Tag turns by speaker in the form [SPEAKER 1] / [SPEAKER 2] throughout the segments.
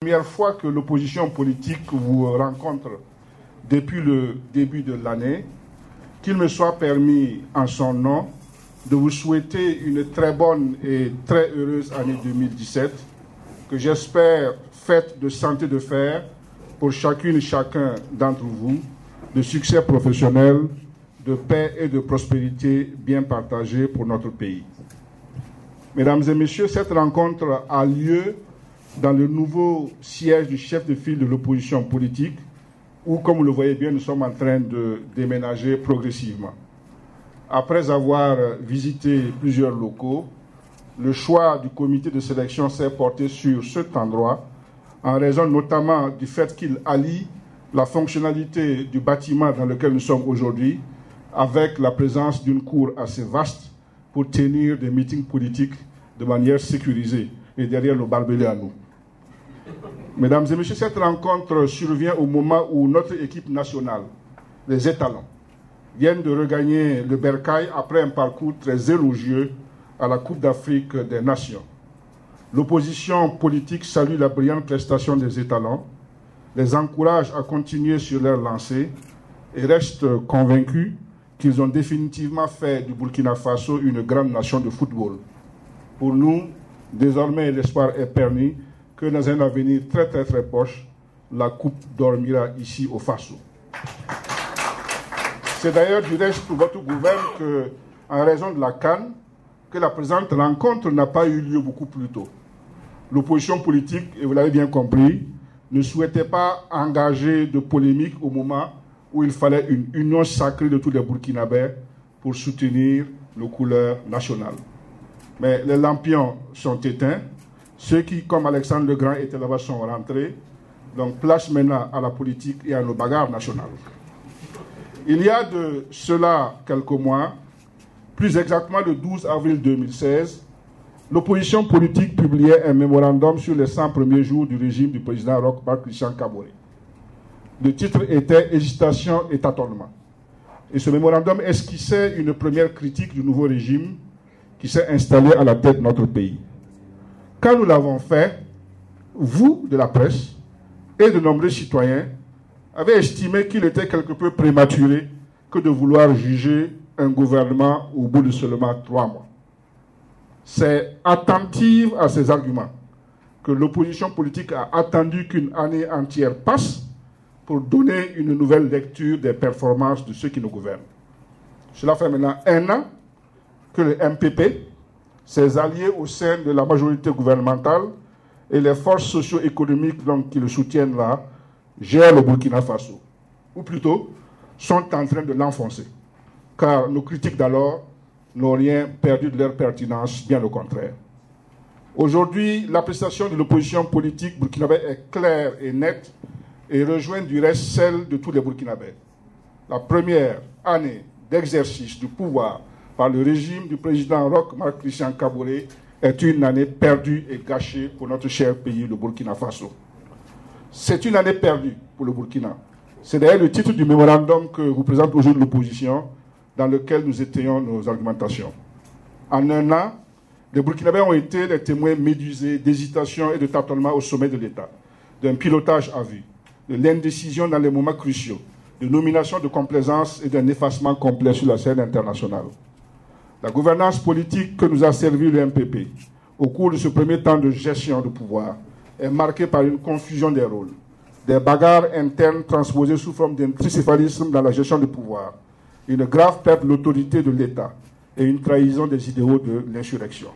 [SPEAKER 1] Première fois que l'opposition politique vous rencontre depuis le début de l'année, qu'il me soit permis en son nom de vous souhaiter une très bonne et très heureuse année 2017, que j'espère faite de santé de fer pour chacune et chacun d'entre vous, de succès professionnel, de paix et de prospérité bien partagée pour notre pays. Mesdames et messieurs, cette rencontre a lieu dans le nouveau siège du chef de file de l'opposition politique, où, comme vous le voyez bien, nous sommes en train de déménager progressivement. Après avoir visité plusieurs locaux, le choix du comité de sélection s'est porté sur cet endroit, en raison notamment du fait qu'il allie la fonctionnalité du bâtiment dans lequel nous sommes aujourd'hui, avec la présence d'une cour assez vaste pour tenir des meetings politiques de manière sécurisée et derrière le barbelé à nous. Mesdames et messieurs, cette rencontre survient au moment où notre équipe nationale, les étalons, viennent de regagner le bercail après un parcours très élogieux à la Coupe d'Afrique des Nations. L'opposition politique salue la brillante prestation des étalons, les encourage à continuer sur leur lancée et reste convaincus qu'ils ont définitivement fait du Burkina Faso une grande nation de football. Pour nous, désormais, l'espoir est permis que dans un avenir très proche, la Coupe dormira ici au Faso. C'est d'ailleurs du reste pour votre gouvernement que, en raison de la CAN, que la présente rencontre n'a pas eu lieu beaucoup plus tôt. L'opposition politique, et vous l'avez bien compris, ne souhaitait pas engager de polémique au moment où il fallait une union sacrée de tous les Burkinabés pour soutenir nos couleurs nationales. Mais les lampions sont éteints. Ceux qui, comme Alexandre le Grand, étaient là-bas sont rentrés. Donc, place maintenant à la politique et à nos bagarres nationales. Il y a de cela quelques mois, plus exactement le 12 avril 2016, l'opposition politique publiait un mémorandum sur les 100 premiers jours du régime du président Roch Marc Christian Kaboré. Le titre était « Hésitation et tâtonnement ». Et ce mémorandum esquissait une première critique du nouveau régime qui s'est installé à la tête de notre pays. Quand nous l'avons fait, vous, de la presse, et de nombreux citoyens, avez estimé qu'il était quelque peu prématuré que de vouloir juger un gouvernement au bout de seulement 3 mois. C'est attentive à ces arguments que l'opposition politique a attendu qu'une année entière passe pour donner une nouvelle lecture des performances de ceux qui nous gouvernent. Cela fait maintenant 1 an que le MPP, ses alliés au sein de la majorité gouvernementale et les forces socio-économiques qui le soutiennent là, gèrent le Burkina Faso. Ou plutôt, sont en train de l'enfoncer. Car nos critiques d'alors n'ont rien perdu de leur pertinence, bien au contraire. Aujourd'hui, l'appréciation de l'opposition politique burkinabé est claire et nette et rejoint du reste celle de tous les Burkinabés. La première année d'exercice du pouvoir par le régime du président Roch Marc Christian Kaboré est une année perdue et gâchée pour notre cher pays, le Burkina Faso. C'est une année perdue pour le Burkina. C'est d'ailleurs le titre du mémorandum que vous présente aujourd'hui l'opposition, dans lequel nous étayons nos argumentations. En 1 an, les Burkinabés ont été les témoins médusés d'hésitation et de tâtonnement au sommet de l'État, d'un pilotage à vue, de l'indécision dans les moments cruciaux, de nomination de complaisance et d'un effacement complet sur la scène internationale. La gouvernance politique que nous a servi le MPP au cours de ce premier temps de gestion de pouvoir est marquée par une confusion des rôles, des bagarres internes transposées sous forme d'un tricéphalisme dans la gestion du pouvoir, une grave perte de l'autorité de l'État et une trahison des idéaux de l'insurrection.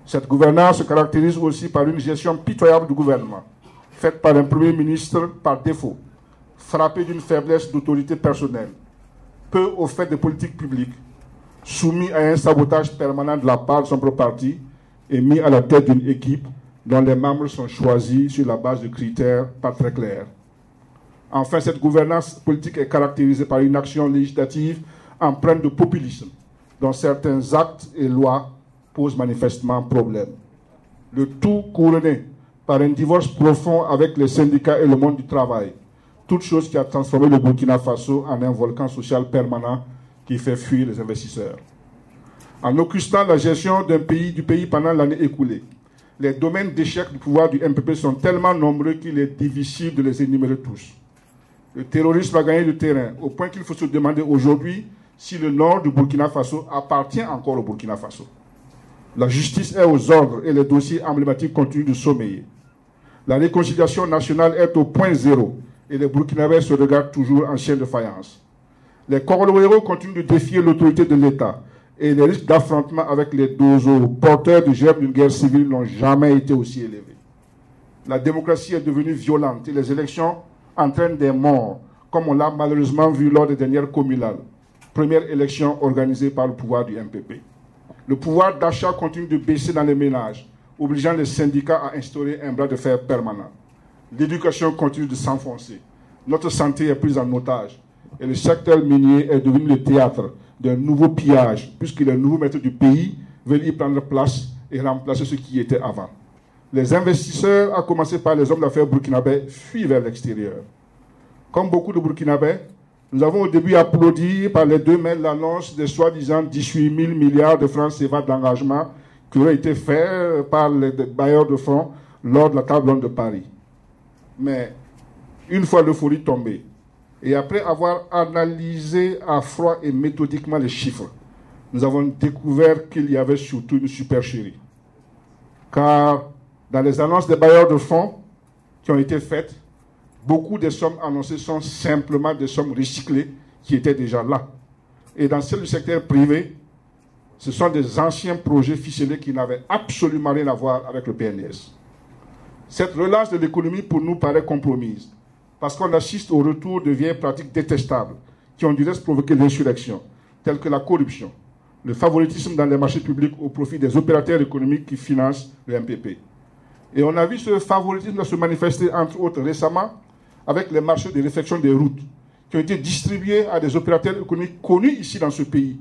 [SPEAKER 1] Cette gouvernance se caractérise aussi par une gestion pitoyable du gouvernement, faite par un Premier ministre par défaut, frappé d'une faiblesse d'autorité personnelle, peu au fait des politiques publiques, soumis à un sabotage permanent de la part de son propre parti et mis à la tête d'une équipe dont les membres sont choisis sur la base de critères pas très clairs. Enfin, cette gouvernance politique est caractérisée par une action législative empreinte de populisme, dont certains actes et lois posent manifestement problème. Le tout couronné par un divorce profond avec les syndicats et le monde du travail, toute chose qui a transformé le Burkina Faso en un volcan social permanent qui fait fuir les investisseurs. En occultant la gestion du pays pendant l'année écoulée, les domaines d'échec du pouvoir du MPP sont tellement nombreux qu'il est difficile de les énumérer tous. Le terrorisme a gagné du terrain, au point qu'il faut se demander aujourd'hui si le nord du Burkina Faso appartient encore au Burkina Faso. La justice est aux ordres et les dossiers emblématiques continuent de sommeiller. La réconciliation nationale est au point zéro et les Burkinabés se regardent toujours en chien de faïence. Les Congolais continuent de défier l'autorité de l'État et les risques d'affrontement avec les Dozo, porteurs du germe d'une guerre civile, n'ont jamais été aussi élevés. La démocratie est devenue violente et les élections entraînent des morts, comme on l'a malheureusement vu lors des dernières communales, première élection organisée par le pouvoir du MPP. Le pouvoir d'achat continue de baisser dans les ménages, obligeant les syndicats à instaurer un bras de fer permanent. L'éducation continue de s'enfoncer. Notre santé est prise en otage et le secteur minier est devenu le théâtre d'un nouveau pillage, puisque les nouveaux maîtres du pays veulent y prendre place et remplacer ce qui était avant. Les investisseurs, à commencer par les hommes d'affaires burkinabés, fuient vers l'extérieur. Comme beaucoup de Burkinabés, nous avons au début applaudi par les deux mains l'annonce des soi-disant 18 000 milliards de francs CFA d'engagement qui auraient été faits par les bailleurs de fonds lors de la table ronde de Paris. Mais une fois l'euphorie tombée, et après avoir analysé à froid et méthodiquement les chiffres, nous avons découvert qu'il y avait surtout une supercherie. Car dans les annonces des bailleurs de fonds qui ont été faites, beaucoup des sommes annoncées sont simplement des sommes recyclées qui étaient déjà là. Et dans celle du secteur privé, ce sont des anciens projets ficelés qui n'avaient absolument rien à voir avec le PNDS. Cette relance de l'économie pour nous paraît compromise, parce qu'on assiste au retour de vieilles pratiques détestables qui ont du reste provoqué l'insurrection, telles que la corruption, le favoritisme dans les marchés publics au profit des opérateurs économiques qui financent le MPP. Et on a vu ce favoritisme se manifester, entre autres récemment, avec les marchés de réfection des routes, qui ont été distribués à des opérateurs économiques connus ici dans ce pays,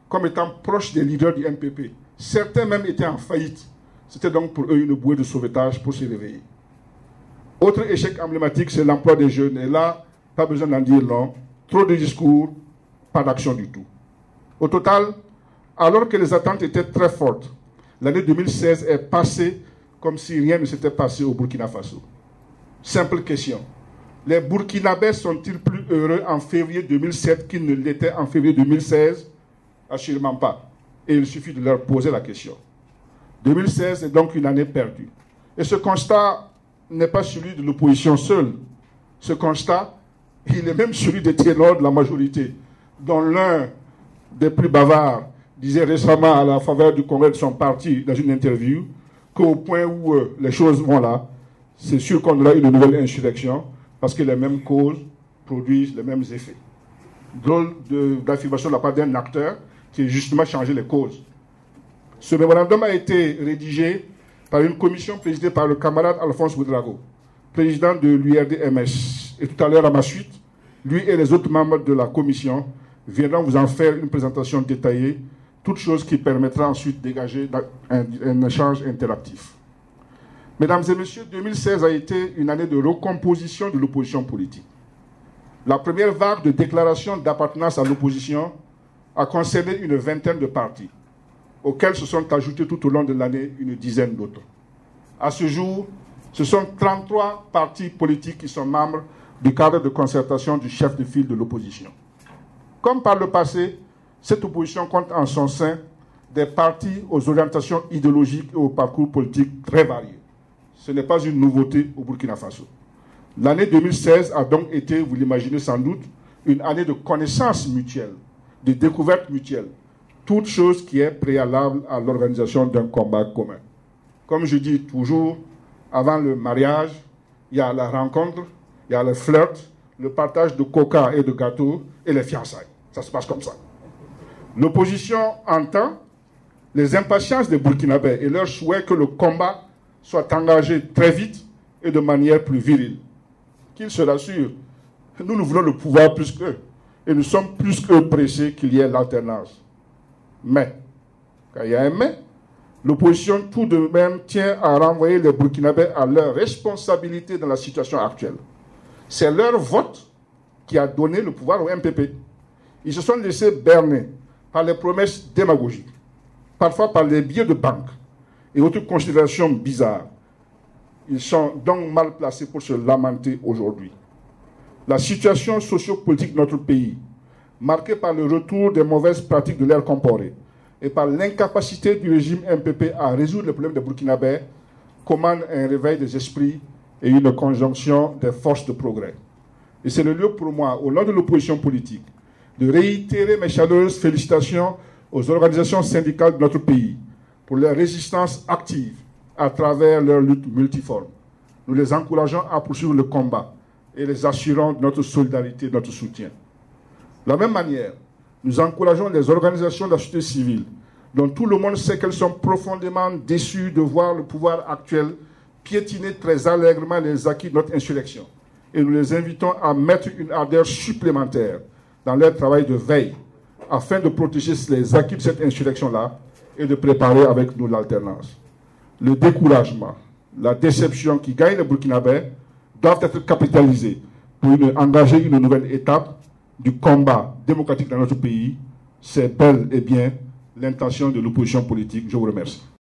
[SPEAKER 1] comme étant proches des leaders du MPP. Certains même étaient en faillite. C'était donc pour eux une bouée de sauvetage pour se réveiller. Autre échec emblématique, c'est l'emploi des jeunes. Et là, pas besoin d'en dire long. Trop de discours, pas d'action du tout. Au total, alors que les attentes étaient très fortes, l'année 2016 est passée comme si rien ne s'était passé au Burkina Faso. Simple question. Les Burkinabés sont-ils plus heureux en février 2007 qu'ils ne l'étaient en février 2016? Assurément pas. Et il suffit de leur poser la question. 2016 est donc une année perdue. Et ce constat n'est pas celui de l'opposition seule. Ce constat, il est même celui des ténors de la majorité, dont l'un des plus bavards disait récemment à la faveur du congrès de son parti dans une interview qu'au point où les choses vont là, c'est sûr qu'on aura une nouvelle insurrection parce que les mêmes causes produisent les mêmes effets. Drôle d'affirmation de la part d'un acteur qui a justement changé les causes. Ce mémorandum a été rédigé par une commission présidée par le camarade Alphonse Ouedraogo, président de l'URD-MS. Et tout à l'heure, à ma suite, lui et les autres membres de la commission viendront vous en faire une présentation détaillée, toute chose qui permettra ensuite de dégager un échange interactif. Mesdames et messieurs, 2016 a été une année de recomposition de l'opposition politique. La première vague de déclarations d'appartenance à l'opposition a concerné une vingtaine de partis, auxquels se sont ajoutés tout au long de l'année une dizaine d'autres. À ce jour, ce sont 33 partis politiques qui sont membres du cadre de concertation du chef de file de l'opposition. Comme par le passé, cette opposition compte en son sein des partis aux orientations idéologiques et aux parcours politiques très variés. Ce n'est pas une nouveauté au Burkina Faso. L'année 2016 a donc été, vous l'imaginez sans doute, une année de connaissance mutuelle, de découverte mutuelle, toute chose qui est préalable à l'organisation d'un combat commun. Comme je dis toujours, avant le mariage, il y a la rencontre, il y a le flirt, le partage de coca et de gâteaux et les fiançailles. Ça se passe comme ça. L'opposition entend les impatiences des Burkinabés et leur souhait que le combat soit engagé très vite et de manière plus virile. Qu'ils se rassurent, nous voulons le pouvoir plus qu'eux et nous sommes plus qu'eux pressés qu'il y ait l'alternance. Mais, quand il y a un mais, l'opposition tout de même tient à renvoyer les Burkinabés à leur responsabilité dans la situation actuelle. C'est leur vote qui a donné le pouvoir au MPP. Ils se sont laissés berner par les promesses démagogiques, parfois par les billets de banque, et autres considérations bizarres. Ils sont donc mal placés pour se lamenter aujourd'hui. La situation sociopolitique de notre pays, marquée par le retour des mauvaises pratiques de l'ère comparée et par l'incapacité du régime MPP à résoudre les problèmes des Burkinabés, commande un réveil des esprits et une conjonction des forces de progrès. Et c'est le lieu pour moi, au nom de l'opposition politique, de réitérer mes chaleureuses félicitations aux organisations syndicales de notre pays pour leur résistance active à travers leur lutte multiforme. Nous les encourageons à poursuivre le combat et les assurons de notre solidarité et de notre soutien. De la même manière, nous encourageons les organisations de la société civile, dont tout le monde sait qu'elles sont profondément déçues de voir le pouvoir actuel piétiner très allègrement les acquis de notre insurrection. Et nous les invitons à mettre une ardeur supplémentaire dans leur travail de veille, afin de protéger les acquis de cette insurrection-là et de préparer avec nous l'alternance. Le découragement, la déception qui gagne les Burkinabés doivent être capitalisés pour engager une nouvelle étape du combat démocratique dans notre pays. C'est bel et bien l'intention de l'opposition politique. Je vous remercie.